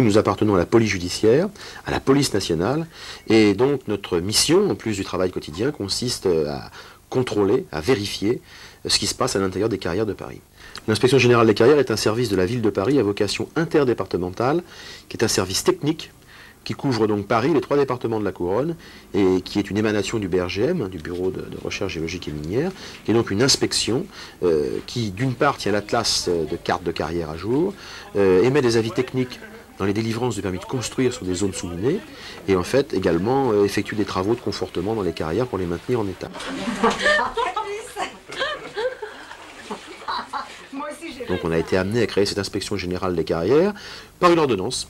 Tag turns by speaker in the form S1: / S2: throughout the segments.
S1: Nous appartenons à la police judiciaire, à la police nationale, et donc notre mission, en plus du travail quotidien, consiste à contrôler, à vérifier ce qui se passe à l'intérieur des carrières de Paris. L'inspection générale des carrières est un service de la ville de Paris à vocation interdépartementale, qui est un service technique qui couvre donc Paris, les 3 départements de la Couronne, et qui est une émanation du BRGM, du Bureau de recherche géologique et minière, qui est donc une inspection qui, d'une part, tient l'atlas de cartes de carrière à jour, émet des avis techniques dans les délivrances de permis de construire sur des zones sous-minées, et en fait également effectue des travaux de confortement dans les carrières pour les maintenir en état. Donc on a été amené à créer cette inspection générale des carrières par une ordonnance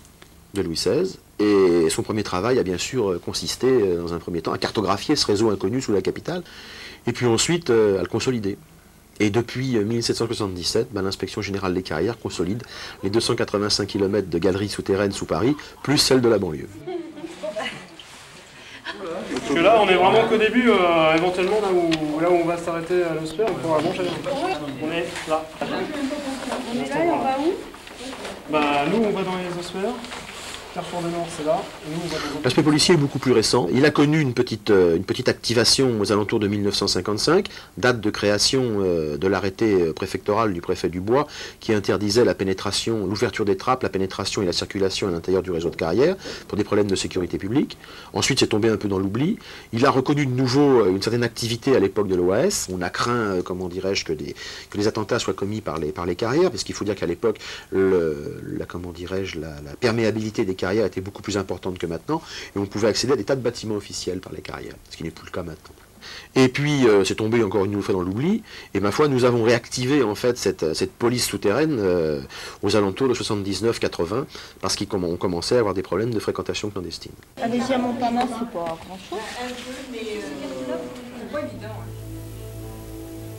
S1: de Louis XVI, et son premier travail a bien sûr consisté, dans un premier temps, à cartographier ce réseau inconnu sous la capitale, et puis ensuite à le consolider. Et depuis 1777, l'inspection générale des carrières consolide les 285 km de galeries souterraines sous Paris, plus celles de la banlieue.
S2: Parce que là, on est vraiment qu'au début, éventuellement, là où on va s'arrêter à l'ossuaire, on pourra manger. On est là.
S3: On est là et on va où?
S2: Bah, nous, on va dans les ossuaires. Carrefour de Nord, c'est là.
S1: L'aspect policier est beaucoup plus récent. Il a connu une petite activation aux alentours de 1955, date de création de l'arrêté préfectoral du préfet Dubois, qui interdisait la pénétration, l'ouverture des trappes, la pénétration et la circulation à l'intérieur du réseau de carrière, pour des problèmes de sécurité publique. Ensuite, c'est tombé un peu dans l'oubli. Il a reconnu de nouveau une certaine activité à l'époque de l'OAS. On a craint, comment dirais-je, que les attentats soient commis par les carrières, parce qu'il faut dire qu'à l'époque, la perméabilité des carrières était beaucoup plus importante que maintenant, et on pouvait accéder à des tas de bâtiments officiels par les carrières, ce qui n'est plus le cas maintenant. Et puis, c'est tombé encore une nouvelle fois dans l'oubli, et ma foi, nous avons réactivé en fait cette police souterraine aux alentours de 79-80, parce qu'on commençait à avoir des problèmes de fréquentation clandestine.
S3: Allez-y à Montparnasse, c'est pas grand-chose.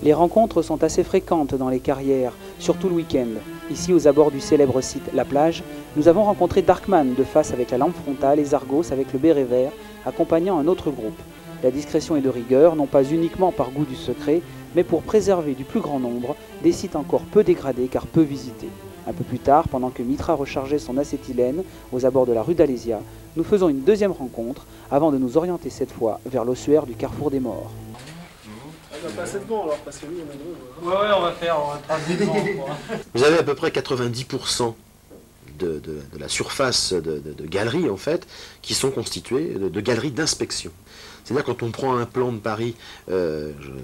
S4: Les rencontres sont assez fréquentes dans les carrières, surtout le week-end. Ici, aux abords du célèbre site La Plage, nous avons rencontré Darkman de face avec la lampe frontale et Zargos avec le béret vert, accompagnant un autre groupe. La discrétion est de rigueur, non pas uniquement par goût du secret, mais pour préserver du plus grand nombre des sites encore peu dégradés car peu visités. Un peu plus tard, pendant que Mitra rechargeait son acétylène aux abords de la rue d'Alésia, nous faisons une deuxième rencontre avant de nous orienter cette fois vers l'ossuaire du Carrefour des Morts.
S2: On va passer devant alors, parce que lui, on est deux.
S5: Ouais, on va tracer devant.
S1: Vous avez à peu près 90% de la surface de galeries, en fait, qui sont constituées de galeries d'inspection. C'est-à-dire quand on prend un plan de Paris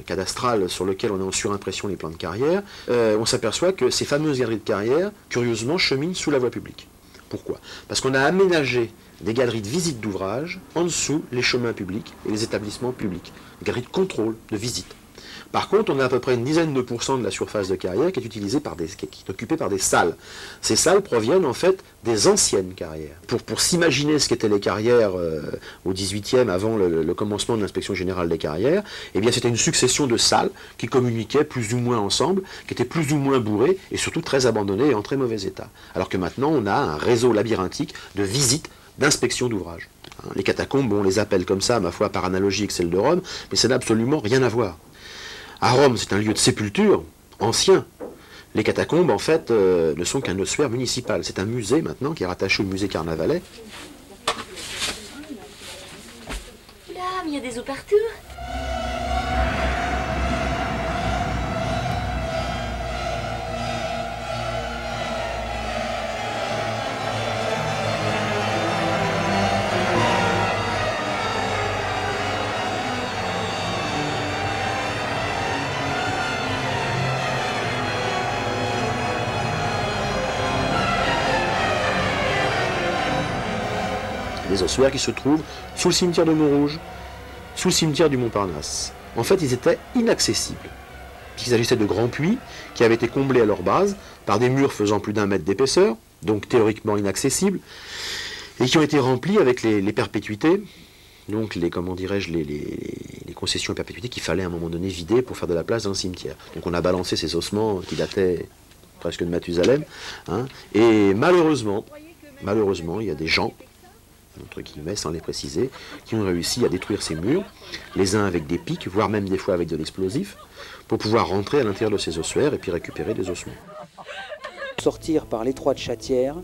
S1: cadastral sur lequel on a en surimpression les plans de carrière, on s'aperçoit que ces fameuses galeries de carrière, curieusement, cheminent sous la voie publique. Pourquoi? Parce qu'on a aménagé des galeries de visite d'ouvrages en dessous les chemins publics et les établissements publics. Des galeries de contrôle, de visite. Par contre, on a à peu près une dizaine de pourcents de la surface de carrière qui est utilisée qui est occupée par des salles. Ces salles proviennent en fait des anciennes carrières. Pour s'imaginer ce qu'étaient les carrières au XVIIIe, avant le commencement de l'inspection générale des carrières, eh bien c'était une succession de salles qui communiquaient plus ou moins ensemble, qui étaient plus ou moins bourrées et surtout très abandonnées et en très mauvais état. Alors que maintenant, on a un réseau labyrinthique de visites, d'inspection d'ouvrages. Les catacombes, on les appelle comme ça, ma foi, par analogie avec celles de Rome, mais ça n'a absolument rien à voir. À Rome, c'est un lieu de sépulture ancien. Les catacombes, en fait, ne sont qu'un ossuaire municipal. C'est un musée, maintenant, qui est rattaché au musée Carnavalet.
S6: Là, mais il y a des os partout.
S1: Des ossuaires qui se trouvent sous le cimetière de Montrouge, sous le cimetière du Montparnasse. En fait, ils étaient inaccessibles, puisqu'il s'agissait de grands puits qui avaient été comblés à leur base par des murs faisant plus d'1 mètre d'épaisseur, donc théoriquement inaccessibles, et qui ont été remplis avec les perpétuités, donc les concessions à perpétuité qu'il fallait à un moment donné vider pour faire de la place dans le cimetière. Donc on a balancé ces ossements qui dataient presque de Mathusalem, et malheureusement, il y a des gens, entre guillemets, sans les préciser, qui ont réussi à détruire ces murs, les uns avec des pics, voire même des fois avec de l'explosif, pour pouvoir rentrer à l'intérieur de ces ossuaires et puis récupérer des ossements.
S4: Sortir par l'étroite chatière,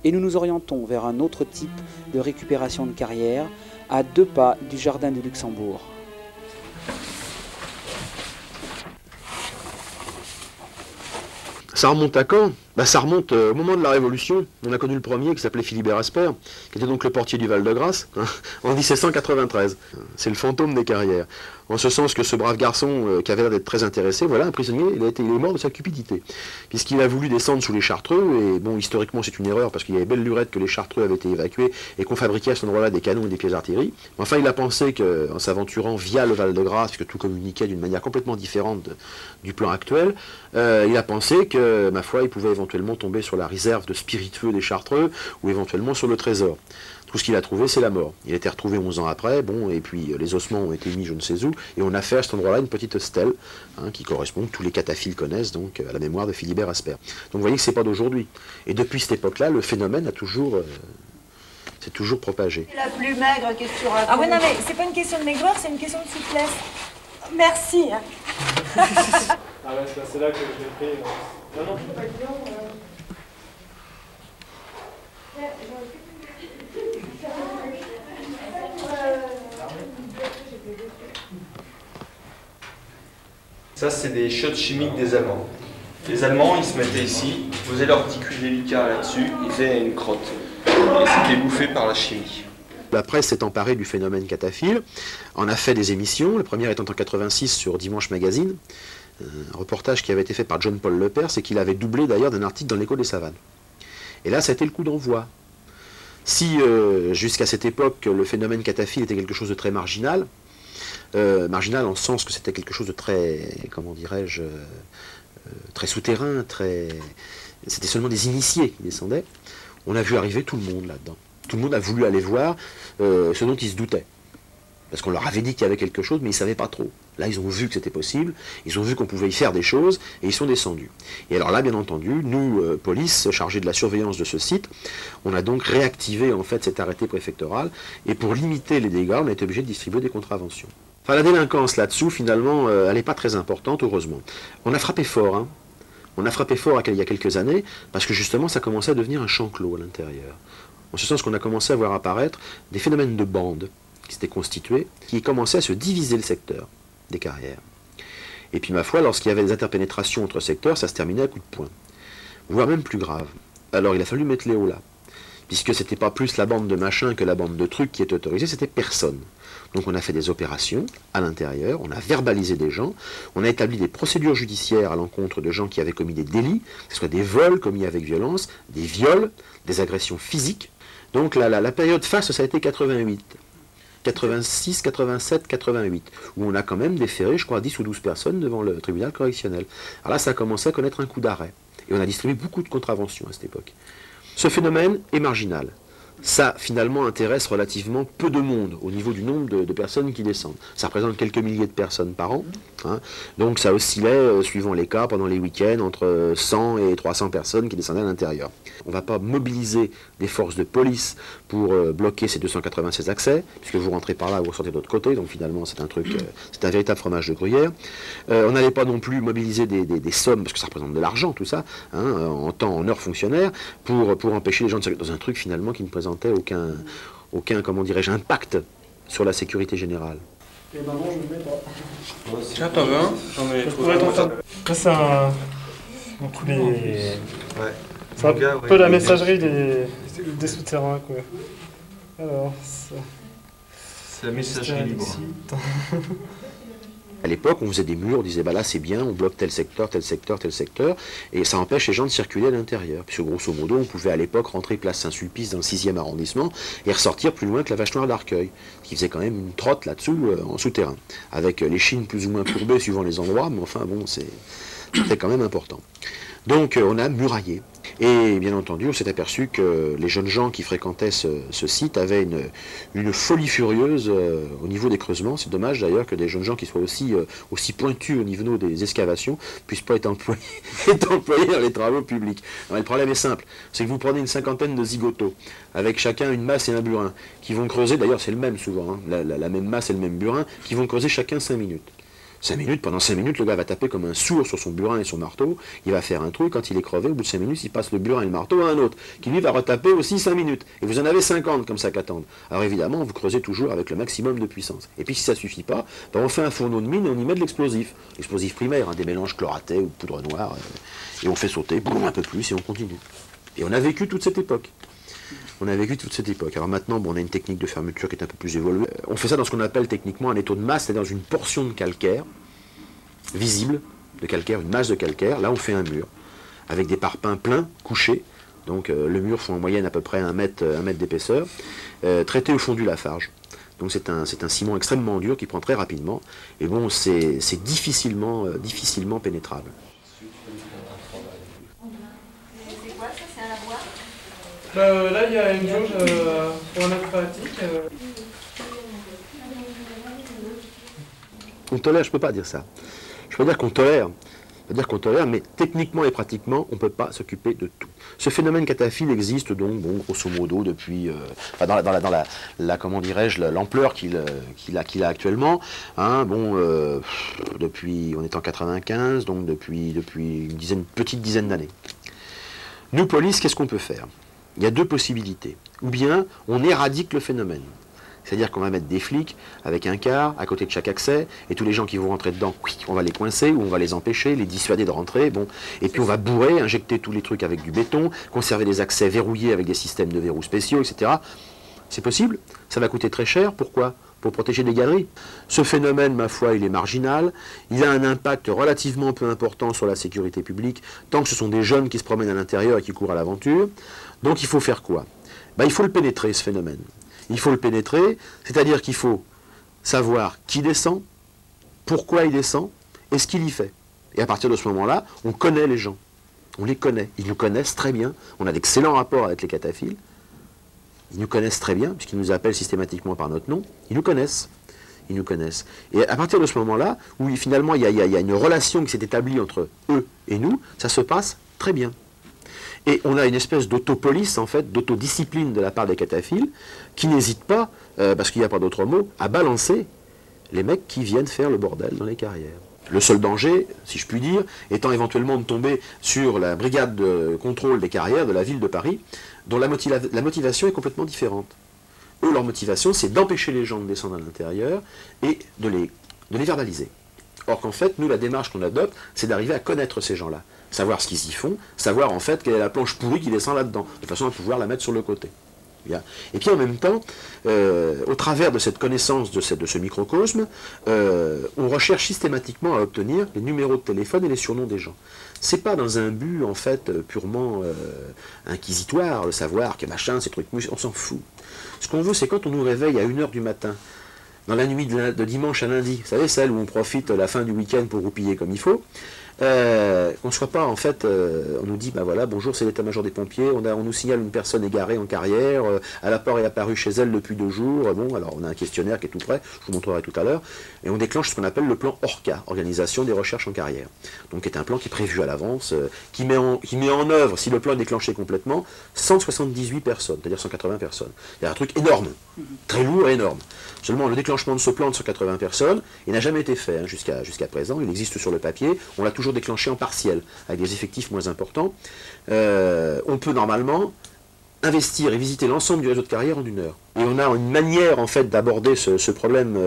S4: et nous nous orientons vers un autre type de récupération de carrière, à 2 pas du Jardin du Luxembourg.
S1: Ça remonte à quand? Ça remonte au moment de la Révolution. On a connu le premier qui s'appelait Philibert Asper, qui était donc le portier du Val-de-Grâce, en 1793. C'est le fantôme des carrières. En ce sens que ce brave garçon, qui avait l'air d'être très intéressé, voilà, un prisonnier, il est mort de sa cupidité. Puisqu'il a voulu descendre sous les Chartreux, et bon, historiquement c'est une erreur, parce qu'il y avait belle lurette que les Chartreux avaient été évacués, et qu'on fabriquait à cet endroit-là des canons et des pièces d'artillerie. Enfin, il a pensé qu'en s'aventurant via le Val-de-Grâce, puisque tout communiquait d'une manière complètement différente du plan actuel, il a pensé que, ma foi, il pouvait éventuellement tomber sur la réserve de spiritueux des Chartreux, ou éventuellement sur le trésor. Tout ce qu'il a trouvé, c'est la mort. Il a été retrouvé 11 ans après, bon, et puis les ossements ont été mis je ne sais où, et on a fait à cet endroit-là une petite stèle, qui correspond, que tous les cataphiles connaissent, donc à la mémoire de Philibert Asper. Donc vous voyez que c'est pas d'aujourd'hui. Et depuis cette époque-là, le phénomène a toujours... s'est toujours propagé.
S7: La plus maigre, qu'est-ce que tu racontes?
S8: Ah ouais, non, mais c'est pas une question de maigreur, c'est une question de souplesse. Merci.
S2: Ah ouais, c'est là que je l'ai pris. Non, non.
S5: Ça, c'est des shots chimiques des Allemands. Les Allemands, ils se mettaient ici, ils posaient leur petit cul délicat là-dessus, ils faisaient une crotte. Et c'était bouffé par la chimie.
S1: La presse s'est emparée du phénomène cataphile, en a fait des émissions, la première étant en 86 sur Dimanche Magazine, un reportage qui avait été fait par John-Paul Lepers et qu'il avait doublé d'ailleurs d'un article dans l'Écho des Savanes. Et là, ça a été le coup d'envoi. Si jusqu'à cette époque, le phénomène cataphile était quelque chose de très marginal, marginal en sens que c'était quelque chose de très, comment dirais-je, très souterrain, c'était seulement des initiés qui descendaient, on a vu arriver tout le monde là-dedans. Tout le monde a voulu aller voir ce dont ils se doutaient. Parce qu'on leur avait dit qu'il y avait quelque chose, mais ils ne savaient pas trop. Là, ils ont vu que c'était possible, ils ont vu qu'on pouvait y faire des choses, et ils sont descendus. Et alors là, bien entendu, nous, police, chargés de la surveillance de ce site, on a donc réactivé en fait cet arrêté préfectoral, et pour limiter les dégâts, on a été obligé de distribuer des contraventions. Enfin, la délinquance là-dessous, finalement, elle n'est pas très importante, heureusement. On a frappé fort, hein. On a frappé fort il y a quelques années, parce que justement, ça commençait à devenir un champ clos à l'intérieur. En ce sens qu'on a commencé à voir apparaître des phénomènes de bandes qui s'étaient constitués, qui commençaient à se diviser le secteur des carrières. Et puis, ma foi, lorsqu'il y avait des interpénétrations entre secteurs, ça se terminait à coups de poing. Voire même plus grave. Alors, il a fallu mettre Léo là. Puisque c'était pas plus la bande de machin que la bande de trucs qui était autorisée, c'était personne. Donc on a fait des opérations à l'intérieur, on a verbalisé des gens, on a établi des procédures judiciaires à l'encontre de gens qui avaient commis des délits, que ce soit des vols commis avec violence, des viols, des agressions physiques. Donc la période face, ça a été 88. 86, 87, 88, où on a quand même déféré, je crois, 10 ou 12 personnes devant le tribunal correctionnel. Alors là, ça a commencé à connaître un coup d'arrêt. Et on a distribué beaucoup de contraventions à cette époque. Ce phénomène est marginal. Ça, finalement, intéresse relativement peu de monde au niveau du nombre de personnes qui descendent. Ça représente quelques milliers de personnes par an. Hein. Donc ça oscillait, suivant les cas, pendant les week-ends, entre 100 et 300 personnes qui descendaient à l'intérieur. On ne va pas mobiliser des forces de police pour bloquer ces 296 accès, puisque vous rentrez par là ou vous sortez de l'autre côté, donc finalement c'est un truc, c'est un véritable fromage de gruyère. On n'allait pas non plus mobiliser des sommes, parce que ça représente de l'argent tout ça, hein, en temps, en heures fonctionnaires, pour empêcher les gens de se dans un truc finalement qui ne présentait aucun comment dirais-je, impact sur la sécurité générale.
S2: Et maman, je ne mets pas.
S5: Tiens, t'en veux un? J'en ai trouvé un.
S2: Ça, c'est un coup des...
S5: Ouais.
S2: C'est un peu la messagerie des souterrains, quoi. Alors,
S5: c'est la messagerie libre.
S1: À l'époque, on faisait des murs, on disait, bah là c'est bien, on bloque tel secteur, tel secteur, tel secteur, et ça empêche les gens de circuler à l'intérieur. Puisque grosso modo, on pouvait à l'époque rentrer place Saint-Sulpice dans le 6e arrondissement et ressortir plus loin que la Vache Noire d'Arcueil, qui faisait quand même une trotte là-dessous, en souterrain, avec les chines plus ou moins courbées suivant les endroits, mais enfin bon, c'était quand même important. Donc on a muraillé. Et bien entendu, on s'est aperçu que les jeunes gens qui fréquentaient ce site avaient une folie furieuse au niveau des creusements. C'est dommage d'ailleurs que des jeunes gens qui soient aussi pointus au niveau des excavations puissent pas être employés dans les travaux publics. Alors, le problème est simple, c'est que vous prenez une cinquantaine de zigotos, avec chacun une masse et un burin, qui vont creuser, d'ailleurs c'est le même souvent, hein, la même masse et le même burin, qui vont creuser chacun 5 minutes. 5 minutes, pendant 5 minutes, le gars va taper comme un sourd sur son burin et son marteau, il va faire un trou, et quand il est crevé, au bout de 5 minutes, il passe le burin et le marteau à un autre, qui lui va retaper aussi 5 minutes. Et vous en avez 50 comme ça qu'attendent. Alors évidemment, vous creusez toujours avec le maximum de puissance. Et puis si ça ne suffit pas, ben on fait un fourneau de mine et on y met de l'explosif. L'explosif primaire, hein, des mélanges chloratés ou de poudre noire, et on fait sauter, boum, un peu plus, et on continue. Et on a vécu toute cette époque. On a vécu toute cette époque. Alors maintenant, bon, on a une technique de fermeture qui est un peu plus évoluée. On fait ça dans ce qu'on appelle techniquement un étau de masse, c'est-à-dire dans une portion de calcaire, visible, de calcaire, une masse de calcaire. Là, on fait un mur, avec des parpaings pleins, couchés. Donc le mur fait en moyenne à peu près 1 mètre d'épaisseur, traité au fondu Lafarge. Donc c'est un ciment extrêmement dur qui prend très rapidement. Et bon, c'est difficilement pénétrable.
S8: C'est quoi ça? C'est un lavoir?
S2: Là, il y a une jauge pour un œuf phréatique.
S1: On tolère, je ne peux pas dire ça. Je peux dire qu'on tolère. Mais techniquement et pratiquement, on ne peut pas s'occuper de tout. Ce phénomène cataphile existe donc, bon, grosso modo, depuis, comment dirais-je, l'ampleur qu'il a actuellement. Hein, bon, depuis, on est en 95, donc depuis une petite dizaine d'années. Nous, police, qu'est-ce qu'on peut faire? Il y a 2 possibilités. Ou bien, on éradique le phénomène. C'est-à-dire qu'on va mettre des flics avec un car à côté de chaque accès, et tous les gens qui vont rentrer dedans, on va les coincer, ou on va les empêcher, les dissuader de rentrer, bon. Et puis on va bourrer, injecter tous les trucs avec du béton, conserver les accès verrouillés avec des systèmes de verrous spéciaux, etc. C'est possible, ça va coûter très cher, pourquoi? Pour protéger les galeries. Ce phénomène, ma foi, il est marginal, il a un impact relativement peu important sur la sécurité publique, tant que ce sont des jeunes qui se promènent à l'intérieur et qui courent à l'aventure. Donc il faut faire quoi? Ben, il faut le pénétrer, ce phénomène. Il faut le pénétrer, c'est-à-dire qu'il faut savoir qui descend, pourquoi il descend, et ce qu'il y fait. Et à partir de ce moment-là, on connaît les gens. On les connaît. Ils nous connaissent très bien. On a d'excellents rapports avec les cataphiles. Ils nous connaissent très bien, puisqu'ils nous appellent systématiquement par notre nom. Ils nous connaissent. Ils nous connaissent. Et à partir de ce moment-là, où finalement il y a une relation qui s'est établie entre eux et nous, ça se passe très bien. Et on a une espèce d'autopolice, en fait, d'autodiscipline de la part des cataphiles, qui n'hésitent pas, parce qu'il n'y a pas d'autre mot, à balancer les mecs qui viennent faire le bordel dans les carrières. Le seul danger, si je puis dire, étant éventuellement de tomber sur la brigade de contrôle des carrières de la ville de Paris, dont la motivation est complètement différente. Eux, leur motivation, c'est d'empêcher les gens de descendre à l'intérieur et de les verbaliser. Or qu'en fait, nous, la démarche qu'on adopte, c'est d'arriver à connaître ces gens-là, savoir ce qu'ils y font, savoir en fait quelle est la planche pourrie qui descend là-dedans, de façon à pouvoir la mettre sur le côté. Bien. Et puis en même temps, au travers de cette connaissance de ce microcosme, on recherche systématiquement à obtenir les numéros de téléphone et les surnoms des gens. C'est pas dans un but en fait purement inquisitoire, le savoir que machin, ces trucs, on s'en fout. Ce qu'on veut, c'est quand on nous réveille à 1h du matin, dans la nuit de dimanche à lundi, vous savez, celle où on profite la fin du week-end pour roupiller comme il faut, qu'on ne soit pas, en fait, on nous dit, ben voilà, bonjour, c'est l'état-major des pompiers, on nous signale une personne égarée en carrière, à la porte est apparue chez elle depuis 2 jours, bon, alors on a un questionnaire qui est tout prêt, je vous montrerai tout à l'heure, et on déclenche ce qu'on appelle le plan ORCA, Organisation des recherches en carrière, donc qui est un plan qui est prévu à l'avance, qui met en œuvre, si le plan est déclenché complètement, 178 personnes, c'est-à-dire 180 personnes. Il y a un truc énorme, très lourd et énorme. Seulement, le déclenchement de ce plan de 180 personnes, il n'a jamais été fait hein, jusqu'à présent, il existe sur le papier, on l'a toujours déclenché en partiel, avec des effectifs moins importants. On peut normalement investir et visiter l'ensemble du réseau de carrière en 1 heure. Et on a une manière en fait d'aborder ce problème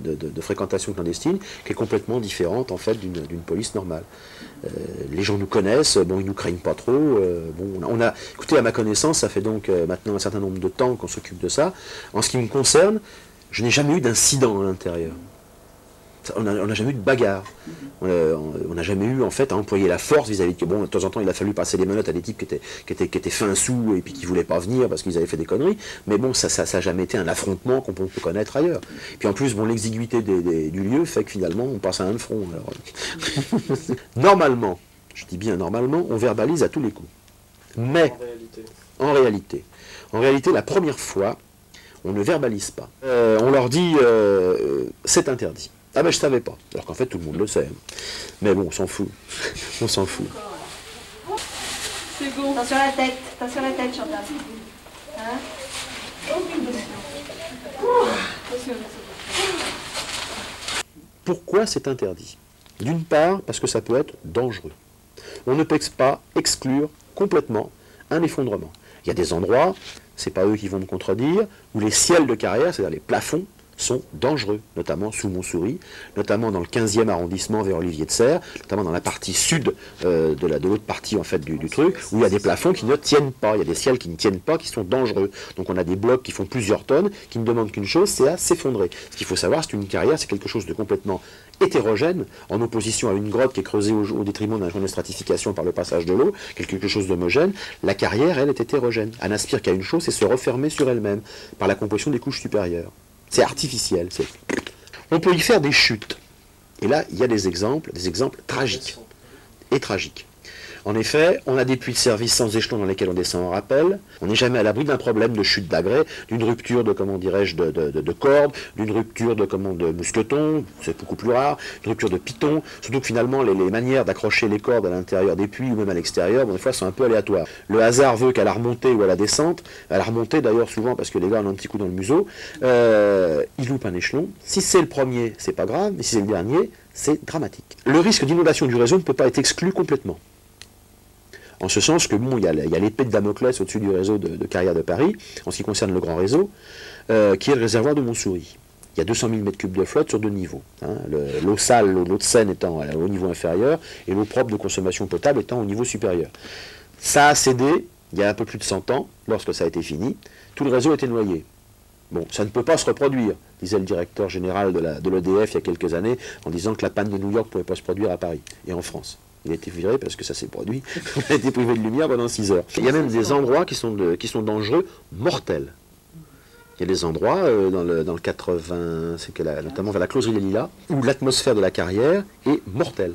S1: de fréquentation clandestine qui est complètement différente en fait d'une police normale. Les gens nous connaissent, bon, ils nous craignent pas trop. Bon, écoutez, à ma connaissance, ça fait donc maintenant un certain nombre de temps qu'on s'occupe de ça. En ce qui me concerne, je n'ai jamais eu d'incident à l'intérieur. On n'a jamais eu de bagarre. On n'a jamais eu en fait à employer la force vis-à-vis de... Bon, de temps en temps, il a fallu passer les menottes à des types qui étaient fins sous et puis qui ne voulaient pas venir parce qu'ils avaient fait des conneries. Mais bon, ça n'a jamais été un affrontement qu'on peut connaître ailleurs. Puis en plus, bon, l'exiguïté du lieu fait que finalement, on passe à un front. Alors... Normalement, je dis bien normalement, on verbalise à tous les coups. Mais, en réalité, la première fois, on ne verbalise pas. On leur dit, c'est interdit. Ah ben je savais pas, alors qu'en fait tout le monde le sait. Mais bon, on s'en fout. On s'en fout.
S8: C'est bon. Attention à la tête, Chantal. Hein?
S1: Pourquoi c'est interdit? D'une part, parce que ça peut être dangereux. On ne peut pas exclure complètement un effondrement. Il y a des endroits, c'est pas eux qui vont me contredire, où les ciels de carrière, c'est-à-dire les plafonds, sont dangereux, notamment sous Montsouris, notamment dans le 15e arrondissement vers Olivier de Serres, notamment dans la partie sud de l'autre partie en fait du truc, où il y a des plafonds qui ne tiennent pas, il y a des ciels qui ne tiennent pas, qui sont dangereux. Donc on a des blocs qui font plusieurs tonnes, qui ne demandent qu'une chose, c'est à s'effondrer. Ce qu'il faut savoir, c'est qu'une carrière, c'est quelque chose de complètement hétérogène, en opposition à une grotte qui est creusée au détriment d'un champ de stratification par le passage de l'eau, quelque chose d'homogène. La carrière, elle, est hétérogène. Elle n'aspire qu'à une chose, c'est se refermer sur elle-même, par la compression des couches supérieures. C'est artificiel. On peut y faire des chutes. Et là, il y a des exemples tragiques. Et tragiques. En effet, on a des puits de service sans échelon dans lesquels on descend en rappel. On n'est jamais à l'abri d'un problème de chute d'agrès, d'une rupture de, comment dirais-je, de corde, d'une rupture de mousqueton, c'est beaucoup plus rare, d'une rupture de piton. Surtout que finalement, les manières d'accrocher les cordes à l'intérieur des puits ou même à l'extérieur, bon, des fois, sont un peu aléatoires. Le hasard veut qu'à la remontée ou à la descente, à la remontée d'ailleurs souvent parce que les gars ont un petit coup dans le museau, ils loupent un échelon. Si c'est le premier, c'est pas grave, mais si c'est le dernier, c'est dramatique. Le risque d'inondation du réseau ne peut pas être exclu complètement. En ce sens que, bon, il y a l'épée de Damoclès au-dessus du réseau de carrières de Paris, en ce qui concerne le grand réseau, qui est le réservoir de Montsouris. Il y a 200 000 m3 de flotte sur 2 niveaux. Hein. L'eau sale, l'eau de Seine étant au niveau inférieur, et l'eau propre de consommation potable étant au niveau supérieur. Ça a cédé, il y a un peu plus de 100 ans, lorsque ça a été fini, tout le réseau était noyé. Bon, ça ne peut pas se reproduire, disait le directeur général de l'EDF il y a quelques années, en disant que la panne de New York ne pouvait pas se produire à Paris et en France. Il a été viré parce que ça s'est produit. Il a été privé de lumière pendant 6 heures. Il y a même des endroits qui sont dangereux, mortels. Il y a des endroits, dans le 80, notamment vers la closerie des Lilas, où l'atmosphère de la carrière est mortelle.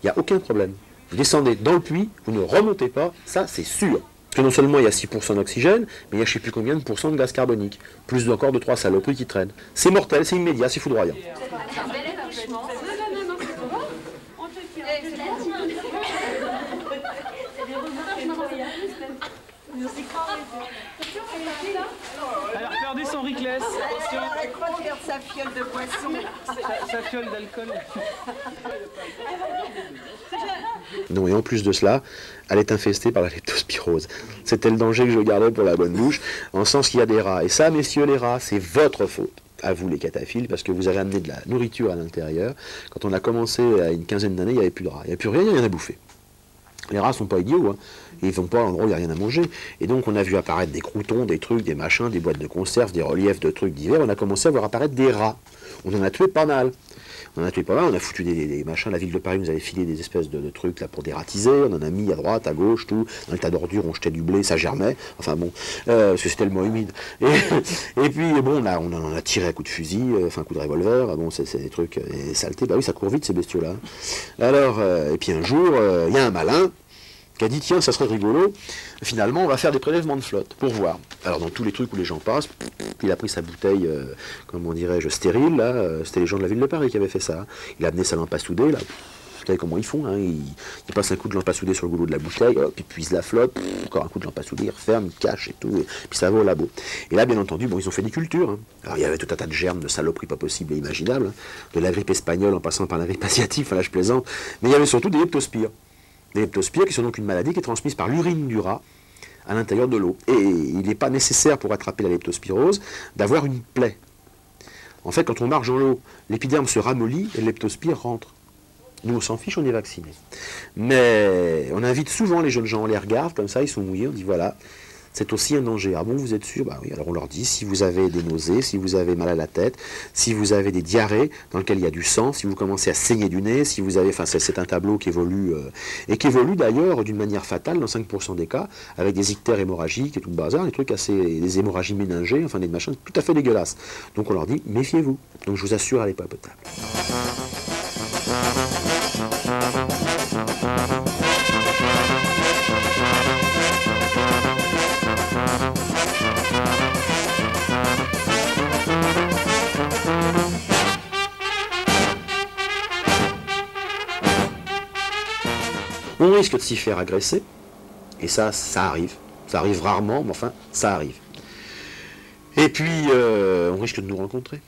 S1: Il n'y a aucun problème. Vous descendez dans le puits, vous ne remontez pas, ça c'est sûr. Parce que non seulement il y a 6% d'oxygène, mais il y a je ne sais plus combien de pourcents de gaz carbonique. Plus encore de 3 saloperies qui traînent. C'est mortel, c'est immédiat, c'est foudroyant.
S4: Elle a perdu son Ricless.
S8: Elle croit faire sa fiole de poisson.
S4: Sa fiole d'alcool.
S1: Non, et en plus de cela, elle est infestée par la leptospirose. C'était le danger que je gardais pour la bonne bouche, en sens qu'il y a des rats. Et ça, messieurs les rats, c'est votre faute. À vous les cataphiles, parce que vous avez amené de la nourriture à l'intérieur. Quand on a commencé à une quinzaine d'années, il n'y avait plus de rats. Il n'y avait plus rien, il n'y a rien à bouffer. Les rats ne sont pas idiots, hein. Ils ne vont pas à l'endroit où il n'y a rien à manger. Et donc on a vu apparaître des croutons, des trucs, des machins, des boîtes de conserve, des reliefs de trucs divers. On a commencé à voir apparaître des rats. On en a tué pas mal. On a foutu des machins. La ville de Paris nous avait filé des espèces de trucs là pour dératiser. On en a mis à droite, à gauche, tout. Dans le tas d'ordures, on jetait du blé, ça germait. Enfin bon, parce que c'était le mois humide. Et puis bon, on en a tiré à coups de fusil, enfin coup de revolver. Bon, c'est des trucs des saletés. Bah oui, ça court vite ces bestiaux-là. Alors, et puis un jour, il y a un malin qui a dit tiens, ça serait rigolo, finalement on va faire des prélèvements de flotte pour voir. Alors dans tous les trucs où les gens passent, il a pris sa bouteille, comment dirais-je, stérile, là, c'était les gens de la ville de Paris qui avaient fait ça. Il a amené sa lampe à souder, là, vous savez comment ils font, hein, ils passent un coup de lampe à souder sur le goulot de la bouteille, hop, ils puisent la flotte, encore un coup de lampe à souder, ils referment, ils cachent et tout, et puis ça va au labo. Et là, bien entendu, bon, ils ont fait des cultures. Hein. Alors il y avait tout un tas de germes, de saloperies pas possibles et imaginables, hein, de la grippe espagnole en passant par la grippe asiatique, enfin là je plaisante, mais il y avait surtout des leptospires. Des leptospires qui sont donc une maladie qui est transmise par l'urine du rat à l'intérieur de l'eau. Et il n'est pas nécessaire pour attraper la leptospirose d'avoir une plaie. En fait, quand on marche dans l'eau, l'épiderme se ramollit et le leptospire rentre. Nous, on s'en fiche, on est vaccinés. Mais on invite souvent les jeunes gens, on les regarde comme ça, ils sont mouillés, on dit voilà, c'est aussi un danger. Ah bon, vous êtes sûr? Bah oui, alors on leur dit, si vous avez des nausées, si vous avez mal à la tête, si vous avez des diarrhées dans lesquelles il y a du sang, si vous commencez à saigner du nez, si vous avez, enfin c'est un tableau qui évolue, et qui évolue d'ailleurs d'une manière fatale dans 5% des cas, avec des ictères hémorragiques et tout le bazar, des trucs assez, des hémorragies méningées, enfin des machins tout à fait dégueulasses. Donc on leur dit, méfiez-vous. Donc je vous assure, elle n'est pas potable. On risque de s'y faire agresser, et ça arrive. Ça arrive rarement, mais enfin, ça arrive. Et puis, on risque de nous rencontrer.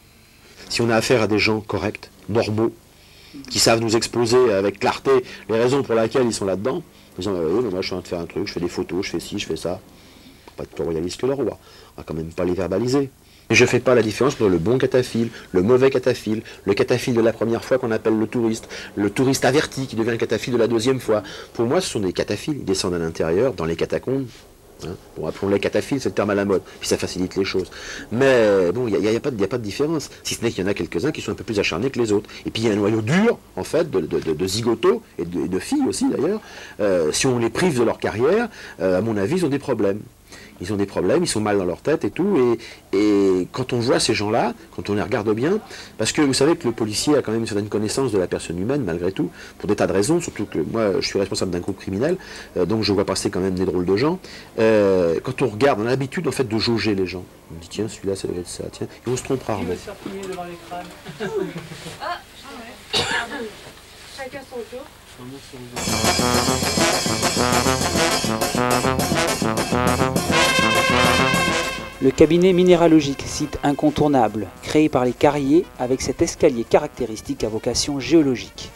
S1: Si on a affaire à des gens corrects, normaux, qui savent nous exposer avec clarté les raisons pour lesquelles ils sont là-dedans, en disant oui, mais moi je suis en train de faire un truc, je fais des photos, je fais ci, je fais ça. Pas de plus royaliste que le roi. On va quand même pas les verbaliser. Mais je ne fais pas la différence entre le bon cataphile, le mauvais cataphile, le cataphile de la première fois qu'on appelle le touriste averti qui devient le cataphile de la deuxième fois. Pour moi, ce sont des cataphiles. Ils descendent à l'intérieur, dans les catacombes. Hein. Bon, appelons-les cataphiles, c'est le terme à la mode. Puis ça facilite les choses. Mais bon, il n'y a pas de différence. Si ce n'est qu'il y en a quelques-uns qui sont un peu plus acharnés que les autres. Et puis il y a un noyau dur, en fait, de zigotos, et de filles aussi d'ailleurs. Si on les prive de leur carrière, à mon avis, ils ont des problèmes. Ils ont des problèmes, ils sont mal dans leur tête et tout, et quand on voit ces gens-là, quand on les regarde bien, parce que vous savez que le policier a quand même une certaine connaissance de la personne humaine, malgré tout, pour des tas de raisons, surtout que moi, je suis responsable d'un groupe criminel, donc je vois passer quand même des drôles de gens. Quand on regarde, on a l'habitude en fait de jauger les gens. On dit tiens, celui-là, ça doit être ça, tiens, et on se trompe rarement.
S3: Chacun son tour.
S4: Le cabinet minéralogique, site incontournable, créé par les carriers avec cet escalier caractéristique à vocation géologique.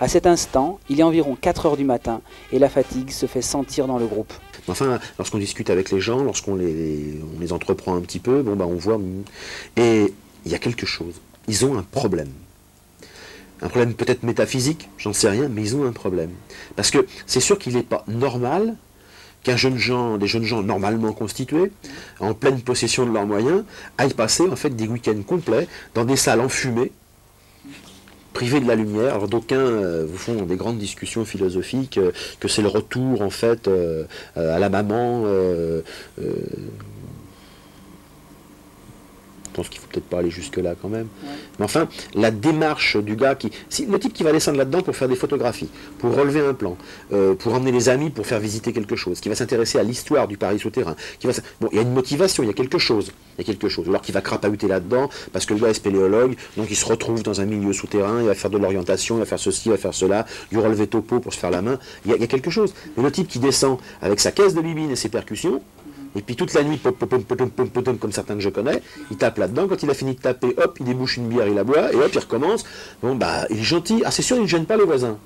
S4: À cet instant, il est environ 4 heures du matin et la fatigue se fait sentir dans le groupe.
S1: Enfin, lorsqu'on discute avec les gens, lorsqu'on les entreprend un petit peu, bon, bah, on voit... Et il y a quelque chose. Ils ont un problème. Un problème peut-être métaphysique, j'en sais rien, mais ils ont un problème. Parce que c'est sûr qu'il n'est pas normal qu'un des jeunes gens normalement constitués, en pleine possession de leurs moyens, aillent passer en fait des week-ends complets dans des salles enfumées, privées de la lumière. Alors d'aucuns vous font des grandes discussions philosophiques, que c'est le retour en fait à la maman. Je pense qu'il ne faut peut-être pas aller jusque-là quand même. Ouais. Mais enfin, la démarche du gars le type qui va descendre là-dedans pour faire des photographies, pour relever un plan, pour emmener les amis pour faire visiter quelque chose, qui va s'intéresser à l'histoire du Paris souterrain, bon, il y a une motivation, il y a quelque chose. Alors qu'il va crapahuter là-dedans, parce que le gars est spéléologue, donc il se retrouve dans un milieu souterrain, il va faire de l'orientation, il va faire ceci, il va faire cela, du relevé topo pour se faire la main, il y a quelque chose. Mais le type qui descend avec sa caisse de bibine et ses percussions, et puis toute la nuit, comme certains que je connais, il tape là-dedans, quand il a fini de taper, hop, il débouche une bière, il la boit, et hop, il recommence. Bon, bah, il est gentil. Ah, c'est sûr, il ne gêne pas les voisins.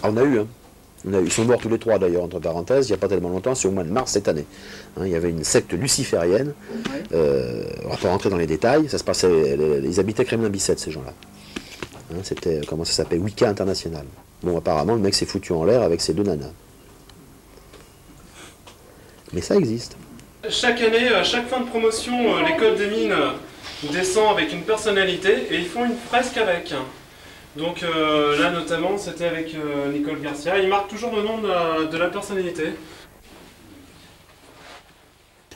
S1: Ah, on a eu, hein. Ils sont morts tous les trois, d'ailleurs, entre parenthèses, il n'y a pas tellement longtemps, c'est au mois de mars cette année. Hein, il y avait une secte luciférienne, on va pas rentrer dans les détails, ça se passait, ils habitaient Kremlin-Bicêtre, ces gens-là. Hein, c'était, comment ça s'appelle, Wicca International. Bon, apparemment, le mec s'est foutu en l'air avec ses 2 nanas. Mais ça existe.
S2: Chaque année, à chaque fin de promotion, l'école des mines descend avec une personnalité et ils font une fresque avec. Donc là, notamment, c'était avec Nicole Garcia. Il marque toujours le nom de la personnalité.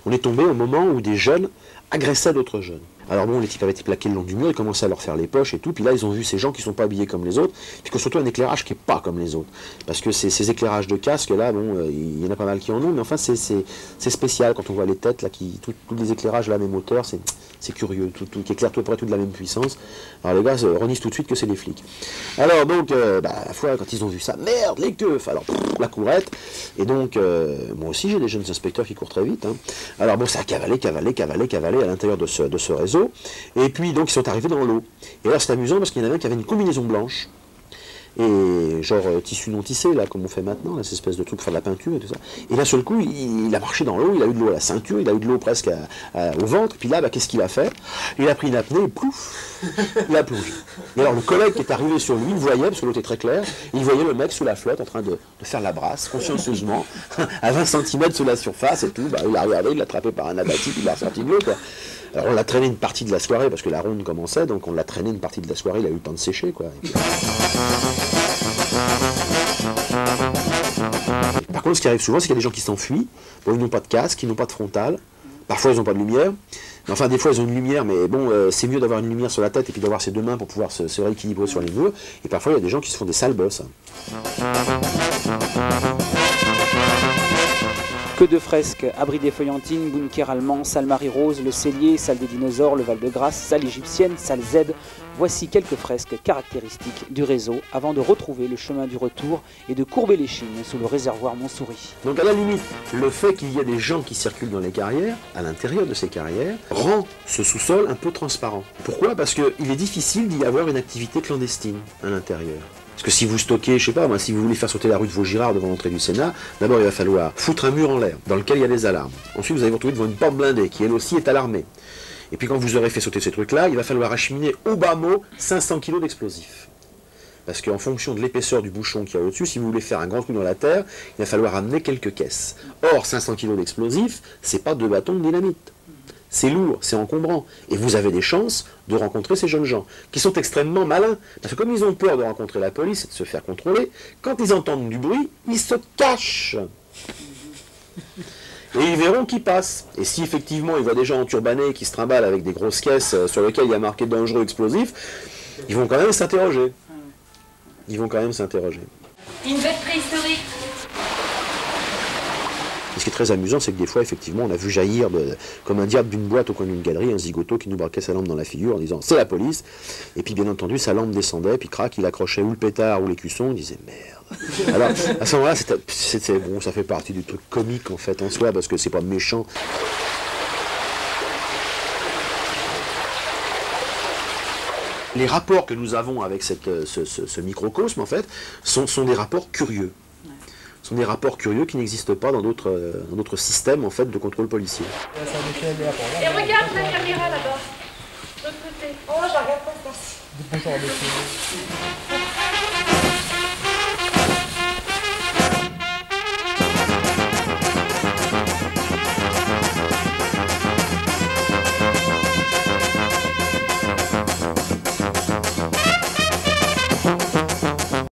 S1: On est tombé au moment où des jeunes agressaient d'autres jeunes. Alors bon, les types avaient été plaqués le long du mur, ils commençaient à leur faire les poches et tout, puis là ils ont vu ces gens qui ne sont pas habillés comme les autres, puis que surtout un éclairage qui n'est pas comme les autres. Parce que ces éclairages de casque là, bon, il y en a pas mal qui en ont, mais enfin c'est spécial quand on voit les têtes là, tous les éclairages à la même hauteur, c'est curieux, tout qui éclaire tout à peu près tout de la même puissance. Alors les gars renissent tout de suite que c'est des flics. Alors donc, à la fois quand ils ont vu ça, merde, les keufs, alors la courette, et donc moi aussi j'ai des jeunes inspecteurs qui courent très vite. Hein. Alors bon, ça a cavalé à l'intérieur de ce réseau. Et puis donc ils sont arrivés dans l'eau. Et là c'est amusant parce qu'il y en avait un qui avait une combinaison blanche. Et genre tissu non tissé, là, comme on fait maintenant, là, cette espèce de truc pour faire de la peinture et tout ça. Et là, sur le coup, il a marché dans l'eau, il a eu de l'eau à la ceinture, il a eu de l'eau presque au ventre. Puis là, bah, qu'est-ce qu'il a fait? Il a pris une apnée et plouf, il a plongé. Et alors, le collègue qui est arrivé sur lui, il voyait, parce que l'eau était très claire, il voyait le mec sous la flotte en train de faire la brasse, consciencieusement, à 20 cm sous la surface et tout. Bah, il a regardé, il l'a attrapé par un abattis, puis il l'a ressorti de l'eau, quoi. Alors, on l'a traîné une partie de la soirée, parce que la ronde commençait, donc on l'a traîné une partie de la soirée, il a eu le temps de sécher, quoi. Par contre, ce qui arrive souvent, c'est qu'il y a des gens qui s'enfuient. Bon, ils n'ont pas de casque, ils n'ont pas de frontal. Parfois, ils n'ont pas de lumière. Enfin, des fois, ils ont une lumière, mais bon, c'est mieux d'avoir une lumière sur la tête et puis d'avoir ses 2 mains pour pouvoir se rééquilibrer sur les murs. Et parfois, il y a des gens qui se font des sales bosses.
S4: Que de fresques, abri des feuillantines, bunker allemand, salle Marie-Rose, le cellier, salle des dinosaures, le Val-de-Grâce, salle égyptienne, salle Z. Voici quelques fresques caractéristiques du réseau avant de retrouver le chemin du retour et de courber les chines sous le réservoir Montsouris.
S1: Donc à la limite, le fait qu'il y ait des gens qui circulent dans les carrières, à l'intérieur de ces carrières, rend ce sous-sol un peu transparent. Pourquoi? Parce qu'il est difficile d'y avoir une activité clandestine à l'intérieur. Parce que si vous stockez, je sais pas, si vous voulez faire sauter la rue de Vaugirard devant l'entrée du Sénat, d'abord il va falloir foutre un mur en l'air, dans lequel il y a des alarmes. Ensuite vous allez vous retrouver devant une porte blindée, qui elle aussi est alarmée. Et puis quand vous aurez fait sauter ces trucs-là, il va falloir acheminer au bas mot 500 kg d'explosifs. Parce qu'en fonction de l'épaisseur du bouchon qu'il y a au-dessus, si vous voulez faire un grand trou dans la terre, il va falloir amener quelques caisses. Or, 500 kg d'explosifs, c'est pas 2 bâtons de dynamite. C'est lourd, c'est encombrant. Et vous avez des chances de rencontrer ces jeunes gens, qui sont extrêmement malins. Parce que comme ils ont peur de rencontrer la police et de se faire contrôler, quand ils entendent du bruit, ils se cachent. Et ils verront qui passe. Et si effectivement ils voient des gens enturbanés qui se trimballent avec des grosses caisses sur lesquelles il y a marqué dangereux explosif, ils vont quand même s'interroger. Ils vont quand même s'interroger.
S6: Une bête préhistorique.
S1: Et ce qui est très amusant, c'est que des fois, effectivement, on a vu jaillir comme un diable d'une boîte au coin d'une galerie, un zigoto qui nous braquait sa lampe dans la figure en disant « c'est la police ». Et puis, bien entendu, sa lampe descendait, puis crac, il accrochait ou le pétard ou l'écusson, il disait « merde ». Alors, à ce moment-là, c'était bon, ça fait partie du truc comique, en fait, en soi, parce que c'est pas méchant. Les rapports que nous avons avec ce microcosme, en fait, sont des rapports curieux. Ce sont des rapports curieux qui n'existent pas dans d'autres systèmes, en fait, de contrôle policier.
S6: Et regarde la caméra là-bas. De l'autre côté. Oh, je regarde pas ça.